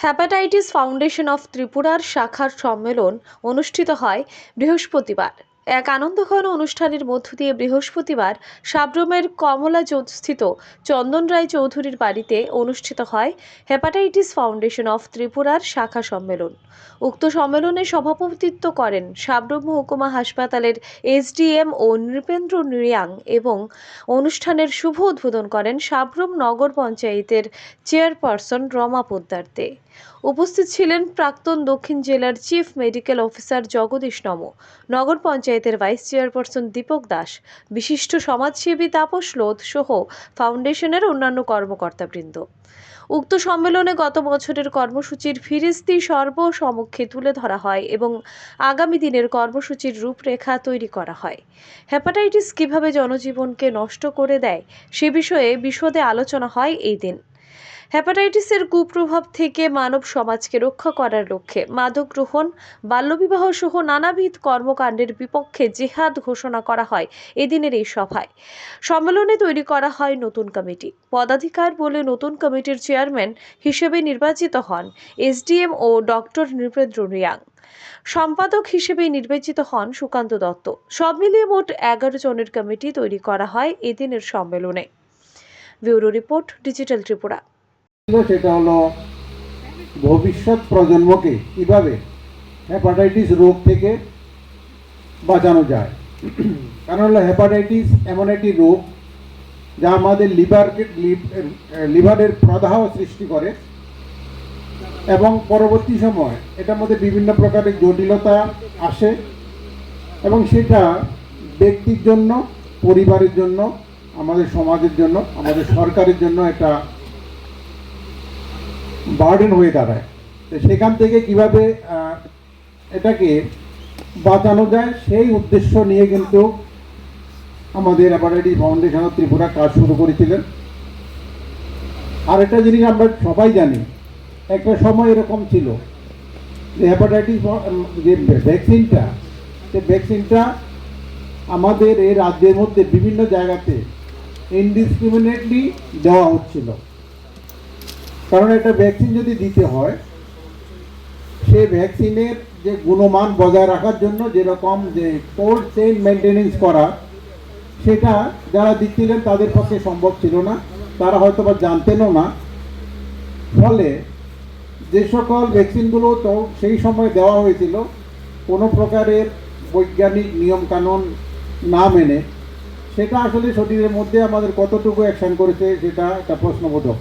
Hepatitis foundation of ত্রিপুরার শাখার সম্মেলন অনুষ্ঠিত হয় বৃহস্পতিবার। এক আনন্দঘন অনুষ্ঠানের মধ্য দিয়ে বৃহস্পতিবার সাব্রমের কমলাস্থিত চন্দন রায় চৌধুরীর বাড়িতে অনুষ্ঠিত হয় হ্যাপাটাইটিস ফাউন্ডেশন অফ ত্রিপুরার শাখা সম্মেলন। উক্ত সম্মেলনে সভাপতিত্ব করেন সাব্রম মহকুমা হাসপাতালের এসডিএম ও নৃপেন্দ্র নৃয়াং এবং অনুষ্ঠানের শুভ উদ্বোধন করেন সাব্রম নগর পঞ্চায়েতের চেয়ারপারসন রমা পোদ্দার দে। উপস্থিত ছিলেন প্রাক্তন দক্ষিণ জেলার চিফ মেডিকেল অফিসার জগদীশ নম, নগর পঞ্চায়েতের ভাইস চেয়ারপারসন দীপক দাস, বিশিষ্ট সমাজসেবী তাপস লোধ সহ ফাউন্ডেশনের অন্যান্য কর্মকর্তাবৃন্দ। উক্ত সম্মেলনে গত বছরের কর্মসূচির ফিরিস্তি সর্বসমক্ষে তুলে ধরা হয় এবং আগামী দিনের কর্মসূচির রূপরেখা তৈরি করা হয়। হ্যাপাটাইটিস কিভাবে জনজীবনকে নষ্ট করে দেয় সে বিষয়ে বিশদে আলোচনা হয় এই দিন। হ্যাপাটাইটিসের কুপ্রভাব থেকে মানব সমাজকে রক্ষা করার লক্ষ্যে মাদক গ্রহণ, বাল্যবিবাহ সহ নানাবিধ কর্মকাণ্ডের বিপক্ষে জেহাদ ঘোষণা করা হয় এদিনের এই সভায়। সম্মেলনে তৈরি করা হয় নতুন কমিটি। পদাধিকার বলে নতুন কমিটির চেয়ারম্যান হিসেবে নির্বাচিত হন এসডিএম ও ডক্টর নৃপেন্দ্র রিয়াং। সম্পাদক হিসেবে নির্বাচিত হন সুকান্ত দত্ত। সব মিলিয়ে মোট 11 জনের কমিটি তৈরি করা হয় এদিনের সম্মেলনে। Bureau report, digital Tripura. সেটা হলো ভবিষ্যৎ প্রজন্মকে কিভাবে হেপাটাইটিস রোগ থেকে বাঁচানো যায়। কারণ হলো হেপাটাইটিস এমন একটি রোগ যা আমাদের লিভারের প্রদাহ সৃষ্টি করে এবং পরবর্তী সময় এটার মধ্যে বিভিন্ন প্রকারের জটিলতা আসে এবং সেটা ব্যক্তির জন্য, পরিবারের জন্য, আমাদের সমাজের জন্য, আমাদের সরকারের জন্য একটা বার্ডেন হয়ে দাঁড়ায়। তো সেখান থেকে কিভাবে এটাকে বাঁচানো যায় সেই উদ্দেশ্য নিয়ে কিন্তু আমাদের হ্যাপাটাইটিস ফাউন্ডেশন অফ ত্রিপুরা কাজ শুরু করেছিলেন। আর একটা জিনিস আমরা সবাই জানি, একটা সময় এরকম ছিল যে হ্যাপাটাইটিস যে ভ্যাকসিনটা, সে ভ্যাকসিনটা আমাদের এই রাজ্যের মধ্যে বিভিন্ন জায়গাতে ইনডিসক্রিমিনেটলি দেওয়া হচ্ছিল। কারণ একটা ভ্যাকসিন যদি দিতে হয়, সেই ভ্যাকসিনের যে গুণমান বজায় রাখার জন্য যেরকম যে কোল্ড চেইন মেনটেনেন্স করা, সেটা যারা দিচ্ছিলেন তাদের পক্ষে সম্ভব ছিল না, তারা হয়তো বা জানতেনও না। ফলে যে সকল ভ্যাকসিনগুলো তো সেই সময় দেওয়া হয়েছিল কোনো প্রকারের বৈজ্ঞানিক নিয়মকানুন না মেনে, সেটা আসলে শরীরের মধ্যে আমাদের কতটুকু অ্যাকশন করেছে সেটা একটা প্রশ্নবোধক।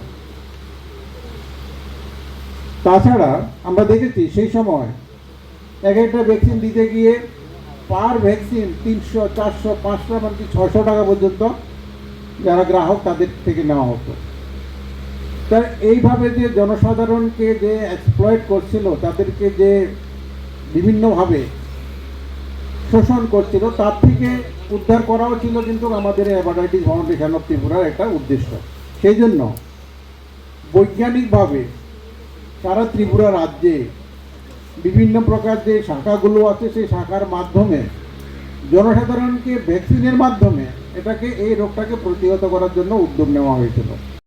তাছাড়া আমরা দেখেছি সেই সময় এক একটা ভ্যাকসিন দিতে গিয়ে পার ভ্যাকসিন 300, 400, 500 এমনকি 600 টাকা পর্যন্ত যারা গ্রাহক তাদের থেকে নেওয়া হতো। তা এইভাবে যে জনসাধারণকে যে এক্সপ্লয়েট করছিল, তাদেরকে যে বিভিন্নভাবে শোষণ করছিল, তার থেকে উদ্ধার করাও ছিল কিন্তু আমাদের হ্যাপাটাইটিস ফাউন্ডেশন অফ ত্রিপুরার একটা উদ্দেশ্য। সেই জন্য বৈজ্ঞানিকভাবে সারা ত্রিপুরা রাজ্যে বিভিন্ন প্রকার যে শাখাগুলো আছে, সেই শাখার মাধ্যমে জনসাধারণকে ভ্যাকসিনের মাধ্যমে এই রোগটাকে প্রতিহত করার জন্য উদ্যোগ নেওয়া হয়েছিল।